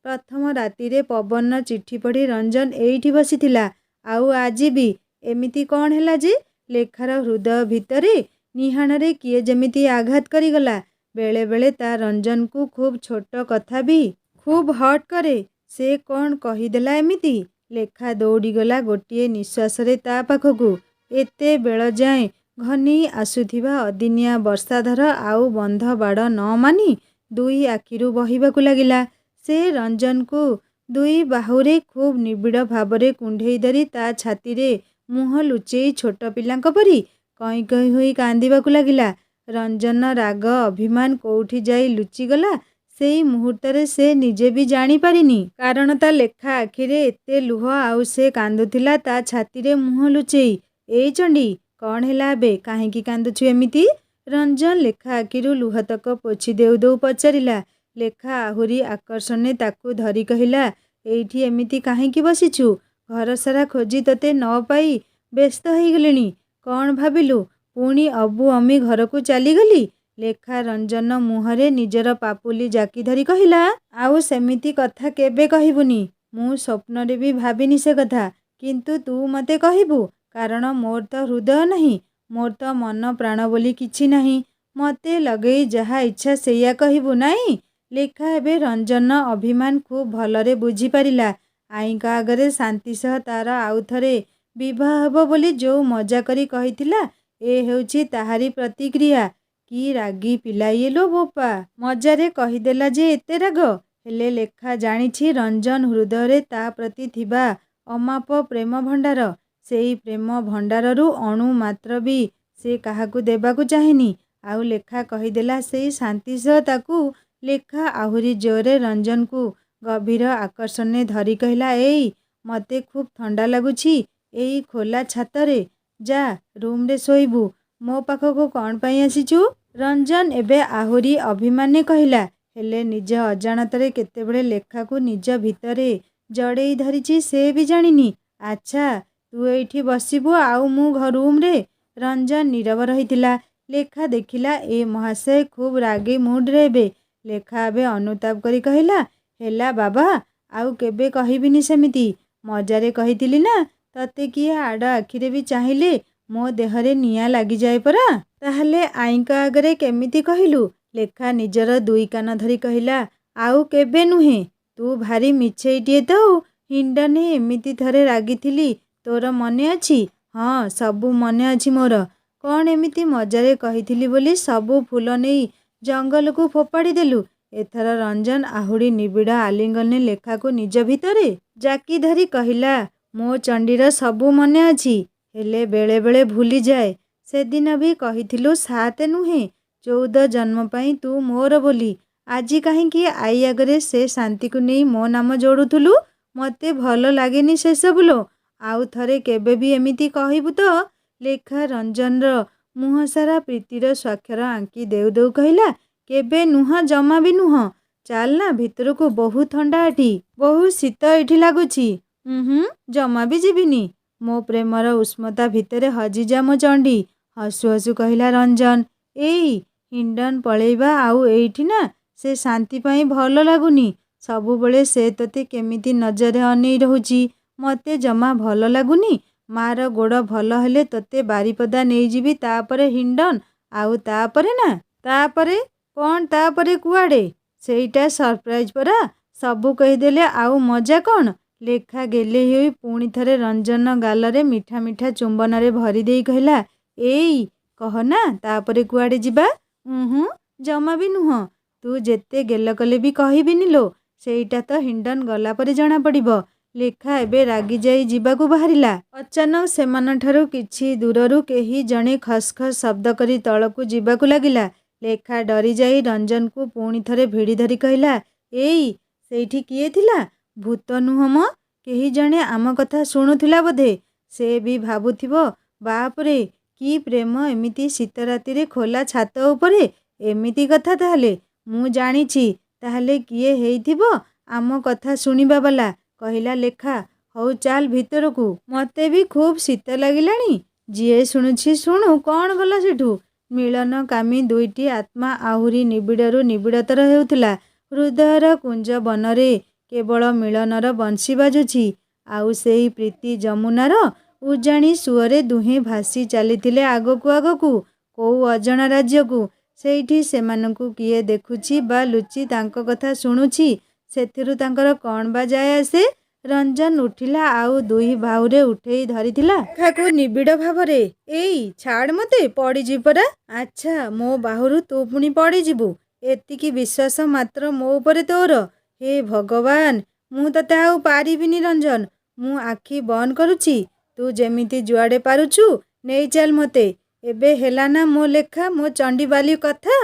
ପ୍ରଥମ ରାତିରେ ପବନର ଚିଠି ପଢ଼ି ରଞ୍ଜନ ଏଇଠି ବସିଥିଲା। ଆଉ ଆଜି ବି ଏମିତି କ'ଣ ହେଲା ଯେ? ଲେଖାର ହୃଦୟ ଭିତରେ ନିହାଣରେ କିଏ ଯେମିତି ଆଘାତ କରିଗଲା। ବେଳେ ବେଳେ ତା ରଞ୍ଜନକୁ ଖୁବ୍ ଛୋଟ କଥା ବି ଖୁବ୍ ହଟ୍ କରେ। ସେ କ'ଣ କହିଦେଲା ଏମିତି? ଲେଖା ଦୌଡ଼ିଗଲା ଗୋଟିଏ ନିଶ୍ୱାସରେ ତା ପାଖକୁ। ଏତେ ବେଳ ଯାଏଁ ଘନେଇ ଆସୁଥିବା ଅଦିନିଆ ବର୍ଷାଧାର ଆଉ ବନ୍ଧ ବାଡ଼ ନ ମାନି ଦୁଇ ଆଖିରୁ ବହିବାକୁ ଲାଗିଲା। ସେ ରଞ୍ଜନକୁ ଦୁଇ ବାହୁରେ ଖୁବ୍ ନିବିଡ଼ ଭାବରେ କୁଣ୍ଢେଇ ଧରି ତା ଛାତିରେ ମୁହଁ ଲୁଚେଇ ଛୋଟ ପିଲାଙ୍କ ପରି କଇଁ କଇଁ ହୋଇ କାନ୍ଦିବାକୁ ଲାଗିଲା। ରଞ୍ଜନର ରାଗ, ଅଭିମାନ କୋଉଠି ଯାଇ ଲୁଚିଗଲା ସେଇ ମୁହୂର୍ତ୍ତରେ ସେ ନିଜେ ବି ଜାଣିପାରିନି। କାରଣ ତା ଲେଖା ଆଖିରେ ଏତେ ଲୁହ, ଆଉ ସେ କାନ୍ଦୁଥିଲା ତା ଛାତିରେ ମୁହଁ ଲୁଚେଇ। ଏଇ ଚଣ୍ଡୀ, କ'ଣ ହେଲା ଏବେ? କାହିଁକି କାନ୍ଦୁଛୁ ଏମିତି? ରଞ୍ଜନ ଲେଖା ଆଖିରୁ ଲୁହତକ ପୋଛି ଦେଉ ଦେଉ ପଚାରିଲା। ଲେଖା ଆହୁରି ଆକର୍ଷଣରେ ତାକୁ ଧରି କହିଲା, ଏଇଠି ଏମିତି କାହିଁକି ବସିଛୁ? ଘରସାରା ଖୋଜି ତୋତେ ନ ପାଇ ବ୍ୟସ୍ତ ହେଇଗଲିଣି। କ'ଣ ଭାବିଲୁ ପୁଣି ଅବୁ ଅମି ଘରକୁ ଚାଲିଗଲି? ଲେଖା ରଞ୍ଜନ ମୁହଁରେ ନିଜର ପାପୁଲି ଜାକି ଧରି କହିଲା, ଆଉ ସେମିତି କଥା କେବେ କହିବୁନି। ମୁଁ ସ୍ୱପ୍ନରେ ବି ଭାବିନି ସେ କଥା। କିନ୍ତୁ ତୁ ମତେ କହିବୁ, କାରଣ ମୋର ତ ହୃଦୟ ନାହିଁ, ମୋର ତ ମନ ପ୍ରାଣ ବୋଲି କିଛି ନାହିଁ। ମତେ ଲଗେଇ ଯାହା ଇଚ୍ଛା ସେଇଆ କହିବୁ, ନାଇଁ? ଲେଖା ଏବେ ରଞ୍ଜନର ଅଭିମାନ ଖୁବ୍ ଭଲରେ ବୁଝିପାରିଲା। ଆଈଙ୍କ ଆଗରେ ଶାନ୍ତି ସହ ତାର ଆଉଥରେ ବିବାହ ହେବ ବୋଲି ଯୋଉ ମଜା କରି କହିଥିଲା, ଏ ହେଉଛି ତାହାରି ପ୍ରତିକ୍ରିୟା। କି ରାଗି ପିଲା ଇଏ ଲୋ ବୋପା! ମଜାରେ କହିଦେଲା ଯେ ଏତେ ରାଗ। ହେଲେ ଲେଖା ଜାଣିଛି ରଞ୍ଜନ ହୃଦୟରେ ତା ପ୍ରତି ଥିବା ଅମାପ ପ୍ରେମ ଭଣ୍ଡାର। ସେଇ ପ୍ରେମ ଭଣ୍ଡାରରୁ ଅଣୁ ମାତ୍ର ବି ସେ କାହାକୁ ଦେବାକୁ ଚାହେଁନି। ଆଉ ଲେଖା କହିଦେଲା ସେଇ ଶାନ୍ତି ସହ ତାକୁ। ଲେଖା ଆହୁରି ଜୋରରେ ରଞ୍ଜନକୁ ଗଭୀର ଆକର୍ଷଣରେ ଧରି କହିଲା, ଏଇ, ମତେ ଖୁବ୍ ଥଣ୍ଡା ଲାଗୁଛି ଏଇ ଖୋଲା ଛାତରେ। ଯା, ରୁମ୍ରେ ଶୋଇବୁ। ମୋ ପାଖକୁ କ'ଣ ପାଇଁ ଆସିଛୁ? ରଞ୍ଜନ ଏବେ ଆହୁରି ଅଭିମାନରେ କହିଲା। ହେଲେ ନିଜ ଅଜାଣତରେ କେତେବେଳେ ଲେଖାକୁ ନିଜ ଭିତରେ ଜଡ଼େଇ ଧରିଛି ସେ ବି ଜାଣିନି। ଆଚ୍ଛା, ତୁ ଏଇଠି ବସିବୁ ଆଉ ମୁଁ ରୁମ୍ରେ। ରଞ୍ଜନ ନୀରବ ରହିଥିଲା। ଲେଖା ଦେଖିଲା ଏ ମହାଶୟ ଖୁବ୍ ରାଗି ମୁଡ୍ରେ ହେବେ। ଲେଖା ଏବେ ଅନୁତାପ କରି କହିଲା, ହେଲା ବାବା, ଆଉ କେବେ କହିବିନି ସେମିତି। ମଜାରେ କହିଥିଲି ନା। ତତେ କିଏ ଆଡ଼ ଆଖିରେ ବି ଚାହିଁଲେ ମୋ ଦେହରେ ନିଆଁ ଲାଗିଯାଏ ପରା। ତାହେଲେ ଆଈଙ୍କ ଆଗରେ କେମିତି କହିଲୁ? ଲେଖା ନିଜର ଦୁଇ କାନ ଧରି କହିଲା, ଆଉ କେବେ ନୁହେଁ। ତୁ ଭାରି ମିଛେଇଟିଏ ତ। ହିଣ୍ଡନେ ଏମିତି ଥରେ ରାଗିଥିଲି, ତୋର ମନେ ଅଛି? ହଁ, ସବୁ ମନେ ଅଛି ମୋର। କ'ଣ ଏମିତି ମଜାରେ କହିଥିଲି ବୋଲି ସବୁ ଫୁଲ ନେଇ ଜଙ୍ଗଲକୁ ଫୋପାଡ଼ି ଦେଲୁ? ଏଥର ରଞ୍ଜନ ଆହୁରି ନିବିଡ଼ ଆଲିଙ୍ଗନରେ ଲେଖାକୁ ନିଜ ଭିତରେ ଜାକି ଧରି କହିଲା, ମୋ ଚଣ୍ଡୀର ସବୁ ମନେ ଅଛି, ହେଲେ ବେଳେ ବେଳେ ଭୁଲିଯାଏ। ସେଦିନ ବି କହିଥିଲୁ 7 ନୁହେଁ 14 ଜନ୍ମ ପାଇଁ ତୁ ମୋର ବୋଲି। ଆଜି କାହିଁକି ଆଈ ଆଗରେ ସେ ଶାନ୍ତିକୁ ନେଇ ମୋ ନାମ ଯୋଡ଼ୁଥିଲୁ? ମୋତେ ଭଲ ଲାଗେନି ସେସବୁ ଲୋ। ଆଉ ଥରେ କେବେ ବି ଏମିତି କହିବୁ ତ। ଲେଖା ରଞ୍ଜନର ମୁହଁ ସାରା ପ୍ରୀତିର ସ୍ୱାକ୍ଷର ଆଙ୍କି ଦେଉ ଦେଉ କହିଲା, କେବେ ନୁହଁ, ଜମା ବି ନୁହଁ। ଚାଲ ନା ଭିତରକୁ, ବହୁତ ଥଣ୍ଡା ଏଠି, ବହୁତ ଶୀତ ଏଇଠି ଲାଗୁଛି। ଜମା ବି ଯିବିନି। ମୋ ପ୍ରେମର ଉଷ୍ମତା ଭିତରେ ହଜିଯା ମୋ ଚଣ୍ଡୀ। ହସୁ ହସୁ କହିଲା ରଞ୍ଜନ। ଏଇ ହିଣ୍ଡନ ପଳେଇବା ଆଉ ଏଇଠି ନା, ସେ ଶାନ୍ତି ପାଇଁ ଭଲ ଲାଗୁନି। ସବୁବେଳେ ସେ ତୋତେ କେମିତି ନଜରରେ ଅନେଇ ରହୁଛି। ମୋତେ ଜମା ଭଲ ଲାଗୁନି। ମାର ଗୋଡ଼ ଭଲ ହେଲେ ତୋତେ ବାରିପଦା ନେଇଯିବି, ତାପରେ ହିଣ୍ଡନ, ଆଉ ତାପରେ ନା। ତାପରେ କ'ଣ? ତାପରେ କୁଆଡ଼େ? ସେଇଟା ସରପ୍ରାଇଜ୍ ପରା। ସବୁ କହିଦେଲେ ଆଉ ମଜା କ'ଣ? ଲେଖା ଗେହ୍ଲେଇ ହୋଇ ପୁଣି ଥରେ ରଞ୍ଜନ ଗାଲରେ ମିଠା ମିଠା ଚୁମ୍ବନରେ ଭରି ଦେଇ କହିଲା, ଏଇ କହନା, ତାପରେ କୁଆଡ଼େ ଯିବା? ଜମା ବି ନୁହଁ। ତୁ ଯେତେ ଗେଲ କଲେ ବି କହିବିନି ଲୋ। ସେଇଟା ତ ହିଣ୍ଡନ ଗଲା ପରେ ଜଣାପଡ଼ିବ। ଲେଖା ଏବେ ରାଗିଯାଇ ଯିବାକୁ ବାହାରିଲା। ଅଚାନକ ସେମାନଙ୍କଠାରୁ କିଛି ଦୂରରୁ କେହି ଜଣେ ଖସ୍ ଖସ୍ ଶବ୍ଦ କରି ତଳକୁ ଯିବାକୁ ଲାଗିଲା। ଲେଖା ଡରିଯାଇ ରଞ୍ଜନକୁ ପୁଣି ଥରେ ଭିଡ଼ି ଧରି କହିଲା, ଏଇ ସେଇଠି କିଏ ଥିଲା? ଭୂତ ନୁହଁ ମ, କେହି ଜଣେ ଆମ କଥା ଶୁଣୁଥିଲା ବୋଧେ। ସେ ବି ଭାବୁଥିବ, ବାପରେ କି ପ୍ରେମ ଏମିତି ଶୀତ ରାତିରେ ଖୋଲା ଛାତ ଉପରେ। ଏମିତି କଥା ତାହେଲେ। ମୁଁ ଜାଣିଛି ତାହେଲେ କିଏ ହେଇଥିବ ଆମ କଥା ଶୁଣିବା ବାଲା, କହିଲା ଲେଖା। ହଉ ଚାଲ ଭିତରକୁ, ମୋତେ ବି ଖୁବ୍ ଶୀତ ଲାଗିଲାଣି। ଯିଏ ଶୁଣୁଛି ଶୁଣୁ, କ'ଣ ଗଲା ସେଠୁ। ମିଳନକାମୀ ଦୁଇଟି ଆତ୍ମା ଆହୁରି ନିବିଡ଼ରୁ ନିବିଡ଼ତର ହେଉଥିଲା। ହୃଦୟର କୁଞ୍ଜ ବନରେ କେବଳ ମିଳନର ବଂଶୀ ବାଜୁଛି। ଆଉ ସେହି ପ୍ରୀତି ଯମୁନାର ଉଜାଣି ସୁଅରେ ଦୁହେଁ ଭାସି ଚାଲିଥିଲେ ଆଗକୁ ଆଗକୁ, କୋଉ ଅଜଣା ରାଜ୍ୟକୁ। ସେଇଠି ସେମାନଙ୍କୁ କିଏ ଦେଖୁଛି ବା ଲୁଚି ତାଙ୍କ କଥା ଶୁଣୁଛି, ସେଥିରୁ ତାଙ୍କର କ'ଣ ବା ଯାଏ ଆସେ। ରଞ୍ଜନ ଉଠିଲା ଆଉ ଦୁଇ ବାହୁରେ ଉଠେଇ ଧରିଥିଲା ଲେଖାକୁ ନିବିଡ଼ ଭାବରେ। ଏଇ ଛାଡ଼ ମୋତେ, ପଡ଼ିଯିବି ପରା। ଆଚ୍ଛା, ମୋ ବାହୁରୁ ତୁ ପୁଣି ପଡ଼ିଯିବୁ? ଏତିକି ବିଶ୍ୱାସ ମାତ୍ର ମୋ ଉପରେ ତୋର? ହେ ଭଗବାନ, ମୁଁ ତତେ ଆଉ ପାରିବିନି ରଞ୍ଜନ। ମୁଁ ଆଖି ବନ୍ଦ କରୁଛି। ତୁ ଯେମିତି ଯୁଆଡ଼େ ପାରୁଛୁ ନେଇଚାଲ ମୋତେ। ଏବେ ହେଲା ନା ମୋ ଲେଖା, ମୋ ଚଣ୍ଡୀବାଲି କଥା।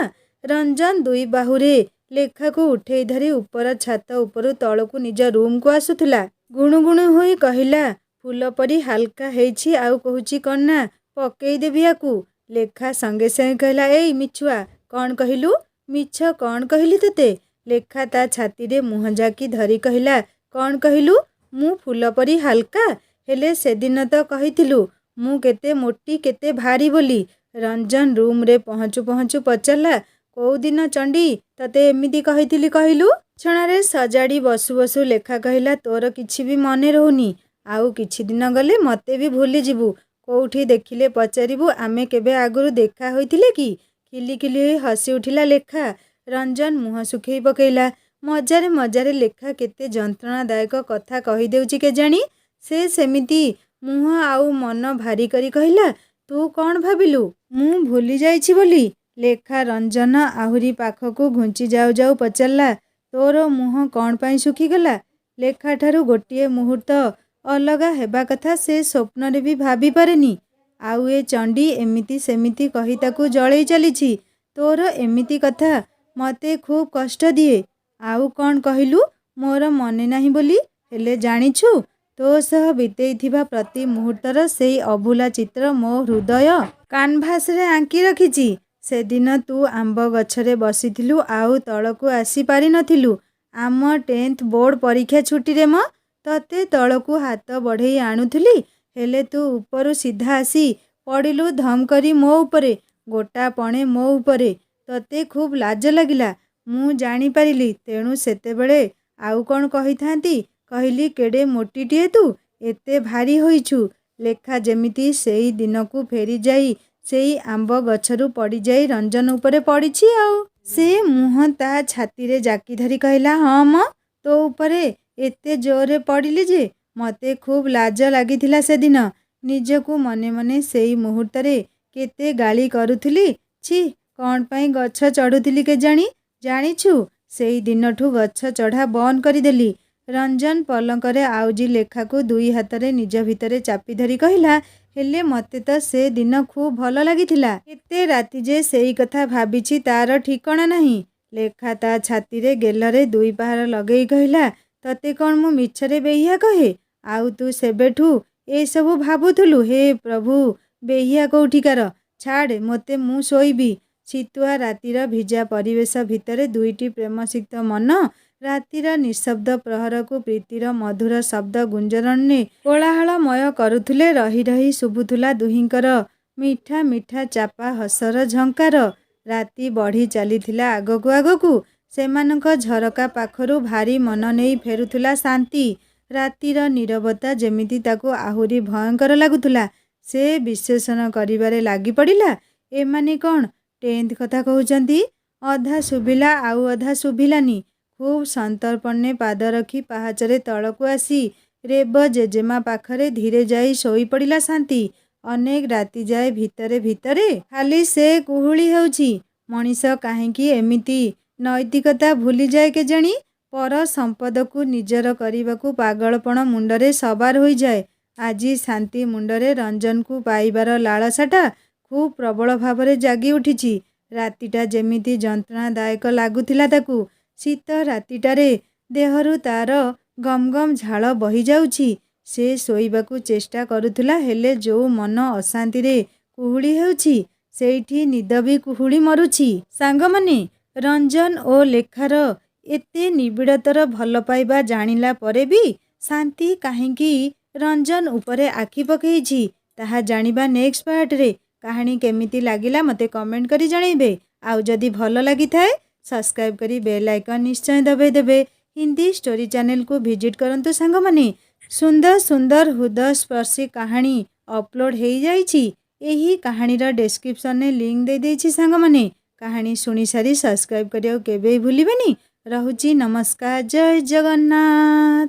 ରଞ୍ଜନ ଦୁଇ ବାହୁରେ ଲେଖାକୁ ଉଠେଇ ଧରି ଉପର ଛାତ ଉପରୁ ତଳକୁ ନିଜ ରୁମ୍କୁ ଆସୁଥିଲା। ଗୁଣୁ ଗୁଣୁ ହୋଇ କହିଲା, ଫୁଲ ପରି ହାଲକା ହେଇଛି, ଆଉ କହୁଛି କ'ଣ ନା, ପକେଇ ଦେବି ୟାକୁ। ଲେଖା ସଙ୍ଗେ ସଙ୍ଗେ କହିଲା, ଏଇ ମିଛୁଆ, କ'ଣ କହିଲୁ? ମିଛ କ'ଣ କହିଲି ତୋତେ? ଲେଖା ତା ଛାତିରେ ମୁହଁ ଜାକି ଧରି କହିଲା, କ'ଣ କହିଲୁ? ମୁଁ ଫୁଲ ପରି ହାଲକା? ହେଲେ ସେଦିନ ତ କହିଥିଲୁ ମୁଁ କେତେ ମୋଟି, କେତେ ଭାରି ବୋଲି। ରଞ୍ଜନ ରୁମ୍ରେ ପହଞ୍ଚୁ ପହଞ୍ଚୁ ପଚାରିଲା, କୋଉଦିନ ଚଣ୍ଡୀ ତତେ ଏମିତି କହିଥିଲି କହିଲୁ? ଛଣାରେ ସଜାଡ଼ି ବସୁ ବସୁ ଲେଖା କହିଲା, ତୋର କିଛି ବି ମନେ ରହୁନି। ଆଉ କିଛି ଦିନ ଗଲେ ମୋତେ ବି ଭୁଲିଯିବୁ। କୋଉଠି ଦେଖିଲେ ପଚାରିବୁ, ଆମେ କେବେ ଆଗରୁ ଦେଖା ହୋଇଥିଲେ କି? ଖିଲି ଖିଲି ହୋଇ ହସି ଉଠିଲା ଲେଖା। ରଞ୍ଜନ ମୁହଁ ଶୁଖେଇ ପକେଇଲା। ମଜାରେ ମଜାରେ ଲେଖା କେତେ ଯନ୍ତ୍ରଣାଦାୟକ କଥା କହିଦେଉଛି କେଜାଣି। ସେ ସେମିତି ମୁହଁ ଆଉ ମନ ଭାରି କରି କହିଲା, ତୁ କ'ଣ ଭାବିଲୁ ମୁଁ ଭୁଲି ଯାଇଛି ବୋଲି? ଲେଖା ରଞ୍ଜନ ଆହୁରି ପାଖକୁ ଘୁଞ୍ଚି ଯାଉ ଯାଉ ପଚାରିଲା, ତୋର ମୁହଁ କ'ଣ ପାଇଁ ଶୁଖିଗଲା? ଲେଖାଠାରୁ ଗୋଟିଏ ମୁହୂର୍ତ୍ତ ଅଲଗା ହେବା କଥା ସେ ସ୍ୱପ୍ନରେ ବି ଭାବିପାରେନି। ଆଉ ଏ ଚଣ୍ଡୀ ଏମିତି ସେମିତି କହି ତାକୁ ଜଳେଇ ଚାଲିଛି। ତୋର ଏମିତି କଥା ମୋତେ ଖୁବ୍ କଷ୍ଟ ଦିଏ। ଆଉ କ'ଣ କହିଲୁ? ମୋର ମନେ ନାହିଁ ବୋଲି। ହେଲେ ଜାଣିଛୁ, ତୋ ସହ ବିତେଇଥିବା ପ୍ରତି ମୁହୂର୍ତ୍ତର ସେଇ ଅଭୁଲା ଚିତ୍ର ମୋ ହୃଦୟ କାନଭାସରେ ଆଙ୍କି ରଖିଛି। ସେଦିନ ତୁ ଆମ୍ବ ଗଛରେ ବସିଥିଲୁ ଆଉ ତଳକୁ ଆସି ପାରିନଥିଲୁ। ଆମ 10th ବୋର୍ଡ଼ ପରୀକ୍ଷା ଛୁଟିରେ ମ, ତତେ ତଳକୁ ହାତ ବଢ଼େଇ ଆଣୁଥିଲି, ହେଲେ ତୁ ଉପରୁ ସିଧା ଆସି ପଡ଼ିଲୁ ଧମ୍ କରି ମୋ ଉପରେ, ଗୋଟା ପଣେ ମୋ ଉପରେ। ତତେ ଖୁବ୍ ଲାଜ ଲାଗିଲା, ମୁଁ ଜାଣିପାରିଲି। ତେଣୁ ସେତେବେଳେ ଆଉ କ'ଣ କହିଥାନ୍ତି? କହିଲି, କେଡ଼େ ମୋଟିଟିଏ ତୁ, ଏତେ ଭାରି ହୋଇଛୁ। ଲେଖା ଯେମିତି ସେଇ ଦିନକୁ ଫେରିଯାଇ ସେଇ ଆମ୍ବ ଗଛରୁ ପଡ଼ିଯାଇ ରଞ୍ଜନ ଉପରେ ପଡ଼ିଛି ଆଉ। ସେ ମୁହଁ ତା ଛାତିରେ ଜାକି ଧରି କହିଲା, ହଁ ମ, ତୋ ଉପରେ ଏତେ ଜୋରରେ ପଡ଼ିଲି ଯେ ମୋତେ ଖୁବ୍ ଲାଜ ଲାଗିଥିଲା ସେଦିନ। ନିଜକୁ ମନେ ମନେ ସେଇ ମୁହୂର୍ତ୍ତରେ କେତେ ଗାଳି କରୁଥିଲି। ଛି, କ'ଣ ପାଇଁ ଗଛ ଚଢ଼ୁଥିଲି କେଜାଣି? ଜାଣିଛୁ, ସେଇ ଦିନଠୁ ଗଛ ଚଢ଼ା ବନ୍ଦ କରିଦେଲି। ରଞ୍ଜନ ପଲଙ୍କରେ ଆଉଜି ଲେଖାକୁ ଦୁଇ ହାତରେ ନିଜ ଭିତରେ ଚାପି ଧରି କହିଲା, ହେଲେ ମୋତେ ତ ସେ ଦିନ ଖୁବ୍ ଭଲ ଲାଗିଥିଲା। କେତେ ରାତି ଯେ ସେଇ କଥା ଭାବିଛି ତା'ର ଠିକଣା ନାହିଁ। ଲେଖା ତା ଛାତିରେ ଗେଲରେ ଦୁଇ ପାହାର ଲଗେଇ କହିଲା, ତତେ କ'ଣ ମୁଁ ମିଛରେ ବେହିଆ କହେ? ଆଉ ତୁ ସେବେଠୁ ଏସବୁ ଭାବୁଥିଲୁ? ହେ ପ୍ରଭୁ, ବେହିଆ କୋଉଠିକାର? ଛାଡ଼ ମୋତେ, ମୁଁ ଶୋଇବି। ଶୀତୁଆ ରାତିର ଭିଜା ପରିବେଶ ଭିତରେ ଦୁଇଟି ପ୍ରେମସିକ୍ତ ମନ ରାତିର ନିଃଶବ୍ଦ ପ୍ରହରକୁ ପ୍ରୀତିର ମଧୁର ଶବ୍ଦ ଗୁଞ୍ଜରଣରେ କୋଳାହଳମୟ କରୁଥିଲେ। ରହି ରହି ଶୁଭୁଥିଲା ଦୁହିଁଙ୍କର ମିଠା ମିଠା ଚାପା ହସର ଝଙ୍କାର। ରାତି ବଢ଼ି ଚାଲିଥିଲା ଆଗକୁ ଆଗକୁ। ସେମାନଙ୍କ ଝରକା ପାଖରୁ ଭାରି ମନ ନେଇ ଫେରୁଥିଲା ଶାନ୍ତି। ରାତିର ନୀରବତା ଯେମିତି ତାକୁ ଆହୁରି ଭୟଙ୍କର ଲାଗୁଥିଲା। ସେ ବିଶ୍ଳେଷଣ କରିବାରେ ଲାଗିପଡ଼ିଲା, ଏମାନେ କ'ଣ ଟେନ୍ଥ କଥା କହୁଛନ୍ତି? ଅଧା ଶୁଭିଲା ଆଉ ଅଧା ଶୁଭିଲାନି। ଖୁବ୍ ସନ୍ତର୍ପଣେ ପାଦ ରଖି ପାହାଚରେ ତଳକୁ ଆସି ରେବ ଜେଜେମା ପାଖରେ ଧୀରେ ଯାଇ ଶୋଇପଡ଼ିଲା ଶାନ୍ତି। ଅନେକ ରାତି ଯାଏ ଭିତରେ ଭିତରେ ଖାଲି ସେ କୁହୁଳି ହେଉଛି। ମଣିଷ କାହିଁକି ଏମିତି ନୈତିକତା ଭୁଲିଯାଏ କେଜାଣି? ପର ସମ୍ପଦକୁ ନିଜର କରିବାକୁ ପାଗଳପଣ ମୁଣ୍ଡରେ ସବାର ହୋଇଯାଏ। ଆଜି ଶାନ୍ତି ମୁଣ୍ଡରେ ରଞ୍ଜନକୁ ପାଇବାର ଲାଳସାଟା ଖୁବ୍ ପ୍ରବଳ ଭାବରେ ଜାଗି ଉଠିଛି। ରାତିଟା ଯେମିତି ଯନ୍ତ୍ରଣାଦାୟକ ଲାଗୁଥିଲା ତାକୁ। ଶୀତ ରାତିଟାରେ ଦେହରୁ ତା'ର ଗମ୍ ଗମ୍ ଝାଳ ବହିଯାଉଛି। ସେ ଶୋଇବାକୁ ଚେଷ୍ଟା କରୁଥିଲା, ହେଲେ ଯୋଉ ମନ ଅଶାନ୍ତିରେ କୁହୁଳି ହେଉଛି, ସେଇଠି ନିଦ ବି କୁହୁଳି ମରୁଛି। ସାଙ୍ଗମାନେ, ରଞ୍ଜନ ଓ ଲେଖାର ଏତେ ନିବିଡ଼ତର ଭଲ ପାଇବା ଜାଣିଲା ପରେ ବି ଶାନ୍ତି କାହିଁକି ରଞ୍ଜନ ଉପରେ ଆଖି ପକେଇଛି, ତାହା ଜାଣିବା ନେକ୍ସଟ ପାର୍ଟରେ। କାହାଣୀ କେମିତି ଲାଗିଲା ମୋତେ କମେଣ୍ଟ କରି ଜଣାଇବେ। ଆଉ ଯଦି ଭଲ ଲାଗିଥାଏ, ସବସ୍କ୍ରାଇବ୍ କରି ବେଲ୍ ଆଇକନ୍ ନିଶ୍ଚୟ ଦବାଇ ଦେବେ। ହିନ୍ଦୀ ଷ୍ଟୋରି ଚ୍ୟାନେଲକୁ ଭିଜିଟ୍ କରନ୍ତୁ ସାଙ୍ଗମାନେ। ସୁନ୍ଦର ସୁନ୍ଦର ହୃଦୟସ୍ପର୍ଶୀ କାହାଣୀ ଅପଲୋଡ଼ ହେଇଯାଇଛି। ଏହି କାହାଣୀର ଡେସ୍କ୍ରିପସନରେ ଲିଙ୍କ ଦେଇଦେଇଛି ସାଙ୍ଗମାନେ। କାହାଣୀ ଶୁଣିସାରି ସବସ୍କ୍ରାଇବ୍ କରିବାକୁ କେବେ ଭୁଲିବେନି। ରହୁଛି, ନମସ୍କାର, ଜୟ ଜଗନ୍ନାଥ।